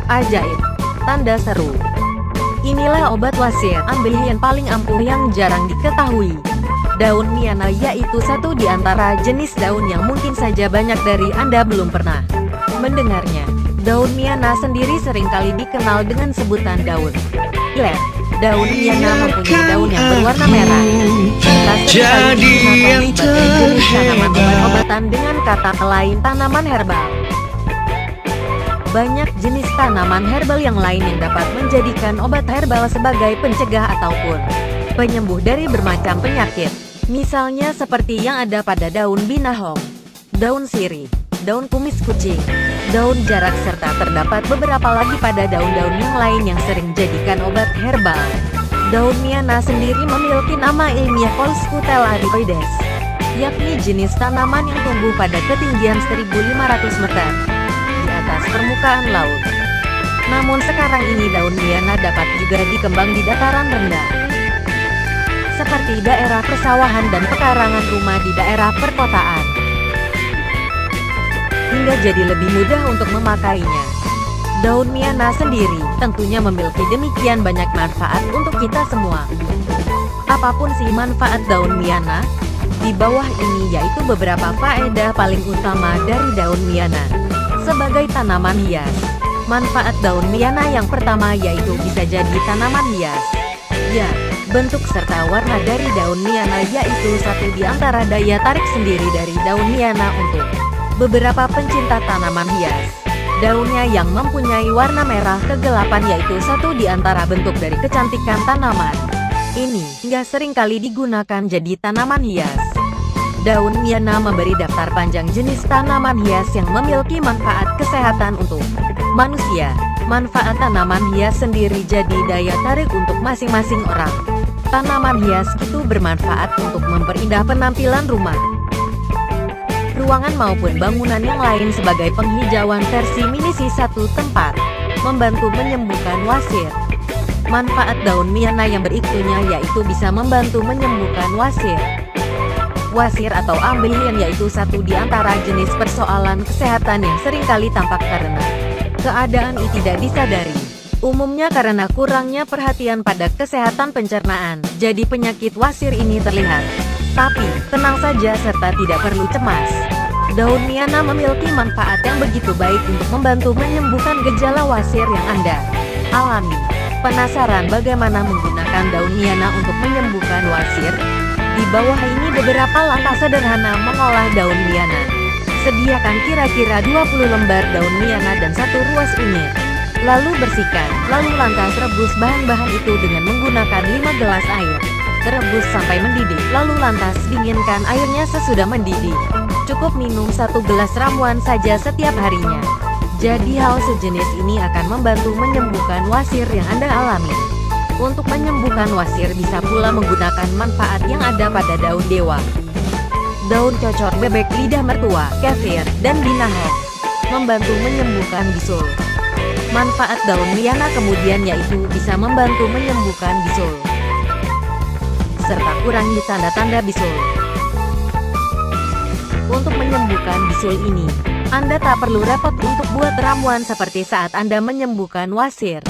Ajaib. Tanda seru. Inilah obat wasir ambil yang paling ampuh yang jarang diketahui. Daun miana yaitu satu di antara jenis daun yang mungkin saja banyak dari Anda belum pernah mendengarnya. Daun miana sendiri seringkali dikenal dengan sebutan daun ilet. Daun miana mempunyai daun yang berwarna merah. Serta seringkali digunakan sebagai jenis tanaman obat-obatan dengan kata lain tanaman herbal. Banyak jenis tanaman herbal yang lain yang dapat menjadikan obat herbal sebagai pencegah ataupun penyembuh dari bermacam penyakit. Misalnya seperti yang ada pada daun binahong, daun sirih, daun kumis kucing, daun jarak, serta terdapat beberapa lagi pada daun-daun yang lain yang sering jadikan obat herbal. Daun miana sendiri memiliki nama ilmiah Colscutella dioides, yakni jenis tanaman yang tumbuh pada ketinggian 1.500 meter di atas permukaan laut. Namun sekarang ini daun miana dapat juga dikembang di dataran rendah, seperti daerah persawahan dan pekarangan rumah di daerah perkotaan, hingga jadi lebih mudah untuk memakainya. Daun miana sendiri tentunya memiliki demikian banyak manfaat untuk kita semua. Apapun sih manfaat daun miana? Di bawah ini yaitu beberapa faedah paling utama dari daun miana sebagai tanaman hias. Manfaat daun miana yang pertama yaitu bisa jadi tanaman hias. Ya, bentuk serta warna dari daun miana yaitu satu di antara daya tarik sendiri dari daun miana untuk beberapa pencinta tanaman hias. Daunnya yang mempunyai warna merah kegelapan yaitu satu di antara bentuk dari kecantikan tanaman ini hingga seringkali digunakan jadi tanaman hias. Daun miana memberi daftar panjang jenis tanaman hias yang memiliki manfaat kesehatan untuk manusia. Manfaat tanaman hias sendiri jadi daya tarik untuk masing-masing orang. Tanaman hias itu bermanfaat untuk memperindah penampilan rumah, ruangan maupun bangunan yang lain sebagai penghijauan versi minisi satu tempat, membantu menyembuhkan wasir. Manfaat daun miana yang berikutnya yaitu bisa membantu menyembuhkan wasir. Wasir atau ambelian yaitu satu di antara jenis persoalan kesehatan yang seringkali tampak karena keadaan ini tidak disadari. Umumnya karena kurangnya perhatian pada kesehatan pencernaan, jadi penyakit wasir ini terlihat. Tapi, tenang saja serta tidak perlu cemas. Daun miana memiliki manfaat yang begitu baik untuk membantu menyembuhkan gejala wasir yang Anda alami. Penasaran bagaimana menggunakan daun miana untuk menyembuhkan wasir? Di bawah ini beberapa langkah sederhana mengolah daun miana. Sediakan kira-kira 20 lembar daun miana dan 1 ruas unit. Lalu bersihkan, lalu lantas rebus bahan-bahan itu dengan menggunakan 5 gelas air. Rebus sampai mendidih, lalu lantas dinginkan airnya sesudah mendidih. Cukup minum 1 gelas ramuan saja setiap harinya. Jadi hal sejenis ini akan membantu menyembuhkan wasir yang Anda alami. Untuk menyembuhkan wasir bisa pula menggunakan manfaat yang ada pada daun dewa, daun cocor bebek, lidah mertua, kefir, dan binahong. Membantu menyembuhkan bisul. Manfaat daun miana kemudian yaitu bisa membantu menyembuhkan bisul, serta kurangi tanda-tanda bisul. Untuk menyembuhkan bisul ini, Anda tak perlu repot untuk buat ramuan seperti saat Anda menyembuhkan wasir.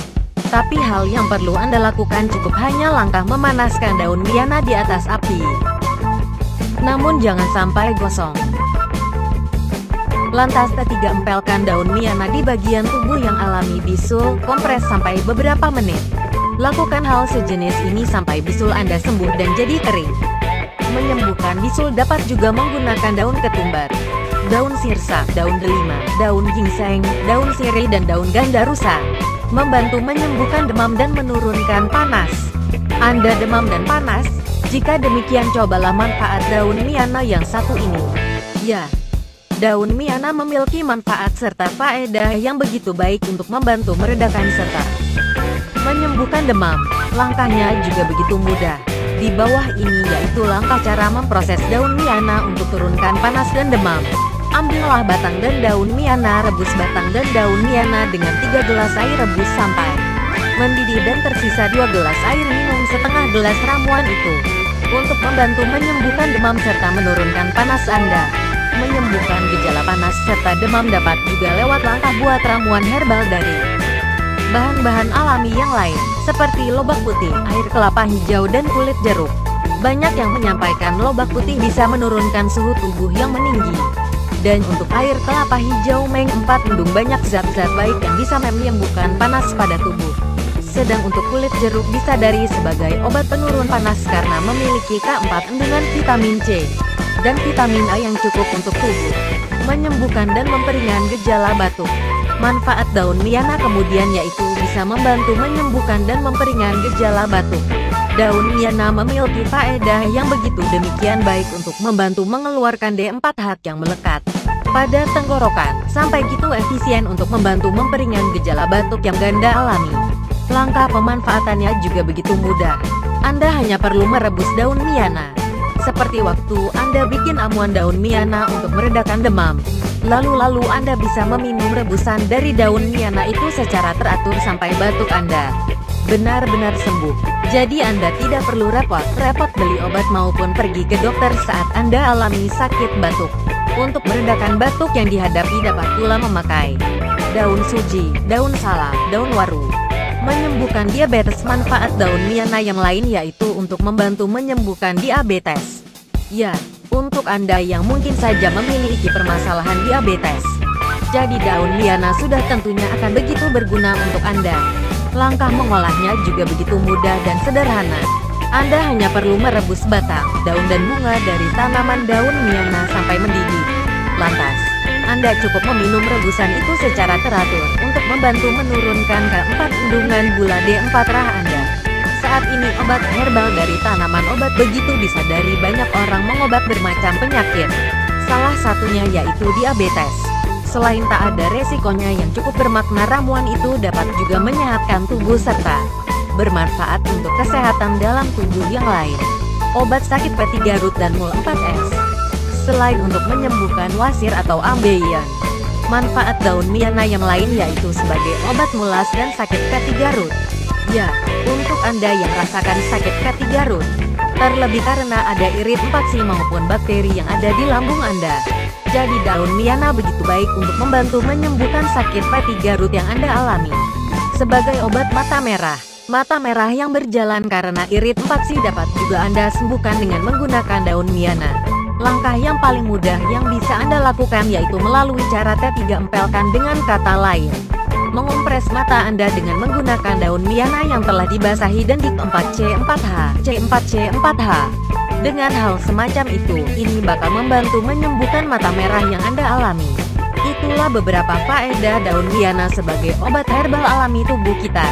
Tapi hal yang perlu Anda lakukan cukup hanya langkah memanaskan daun miana di atas api. Namun jangan sampai gosong. Lantas ketiga, empelkan daun miana di bagian tubuh yang alami bisul, kompres sampai beberapa menit. Lakukan hal sejenis ini sampai bisul Anda sembuh dan jadi kering. Menyembuhkan bisul dapat juga menggunakan daun ketumbar, daun sirsak, daun delima, daun ginseng, daun sirih, dan daun gandarusa. Membantu menyembuhkan demam dan menurunkan panas. Anda demam dan panas? Jika demikian cobalah manfaat daun miana yang satu ini. Ya, daun miana memiliki manfaat serta faedah yang begitu baik untuk membantu meredakan serta menyembuhkan demam. Langkahnya juga begitu mudah. Di bawah ini yaitu langkah cara memproses daun miana untuk turunkan panas dan demam. Ambillah batang dan daun miana, rebus batang dan daun miana dengan 3 gelas air, rebus sampai mendidih dan tersisa 2 gelas air, minum setengah gelas ramuan itu. Untuk membantu menyembuhkan demam serta menurunkan panas Anda. Menyembuhkan gejala panas serta demam dapat juga lewat langkah buat ramuan herbal dari bahan-bahan alami yang lain, seperti lobak putih, air kelapa hijau dan kulit jeruk. Banyak yang menyampaikan lobak putih bisa menurunkan suhu tubuh yang meninggi. Dan untuk air kelapa hijau Meng 4 mengandung banyak zat-zat baik yang bisa menyembuhkan panas pada tubuh. Sedang untuk kulit jeruk disadari sebagai obat penurun panas karena memiliki K4 kandungan vitamin C dan vitamin A yang cukup untuk tubuh, menyembuhkan dan memperingan gejala batuk. Manfaat daun Miana kemudian yaitu bisa membantu menyembuhkan dan memperingan gejala batuk. Daun Miana memiliki faedah yang begitu demikian baik untuk membantu mengeluarkan D4H yang melekat pada tenggorokan, sampai gitu efisien untuk membantu memperingan gejala batuk yang ganda alami. Langkah pemanfaatannya juga begitu mudah. Anda hanya perlu merebus daun Miana. Seperti waktu Anda bikin amuan daun Miana untuk meredakan demam. Lalu Anda bisa meminum rebusan dari daun Miana itu secara teratur sampai batuk Anda benar-benar sembuh. Jadi Anda tidak perlu repot-repot beli obat maupun pergi ke dokter saat Anda alami sakit batuk. Untuk meredakan batuk yang dihadapi dapat pula memakai daun suji, daun salam, daun waru. Menyembuhkan diabetes. Manfaat daun Miana yang lain yaitu untuk membantu menyembuhkan diabetes. Ya, untuk Anda yang mungkin saja memiliki permasalahan diabetes, jadi daun Miana sudah tentunya akan begitu berguna untuk Anda. Langkah mengolahnya juga begitu mudah dan sederhana. Anda hanya perlu merebus batang, daun dan bunga dari tanaman daun Miana sampai mendidih. Lantas, Anda cukup meminum rebusan itu secara teratur untuk membantu menurunkan K4 kandungan gula D4H Anda. Saat ini obat herbal dari tanaman obat begitu disadari banyak orang mengobat bermacam penyakit. Salah satunya yaitu diabetes. Selain tak ada resikonya yang cukup bermakna, ramuan itu dapat juga menyehatkan tubuh serta bermanfaat untuk kesehatan dalam tubuh yang lain. Obat sakit P3 Root dan Mul 4S. Selain untuk menyembuhkan wasir atau ambeien, manfaat daun Miana yang lain yaitu sebagai obat mulas dan sakit P3 Root. Ya, untuk Anda yang rasakan sakit P3 Root, terlebih karena ada iritasi maupun bakteri yang ada di lambung Anda. Jadi daun Miana begitu baik untuk membantu menyembuhkan sakit P3 Root yang Anda alami. Sebagai obat mata merah. Mata merah yang berjalan karena iritasi dapat juga Anda sembuhkan dengan menggunakan daun Miana. Langkah yang paling mudah yang bisa Anda lakukan yaitu melalui cara T3 empelkan, dengan kata lain, mengompres mata Anda dengan menggunakan daun Miana yang telah dibasahi dan di4C4H, C4C4H. Dengan hal semacam itu, ini bakal membantu menyembuhkan mata merah yang Anda alami. Itulah beberapa faedah daun Miana sebagai obat herbal alami tubuh kita.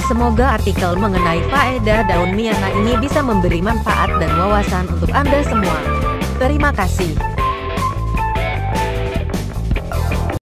Semoga artikel mengenai faedah daun Miana ini bisa memberi manfaat dan wawasan untuk Anda semua. Terima kasih.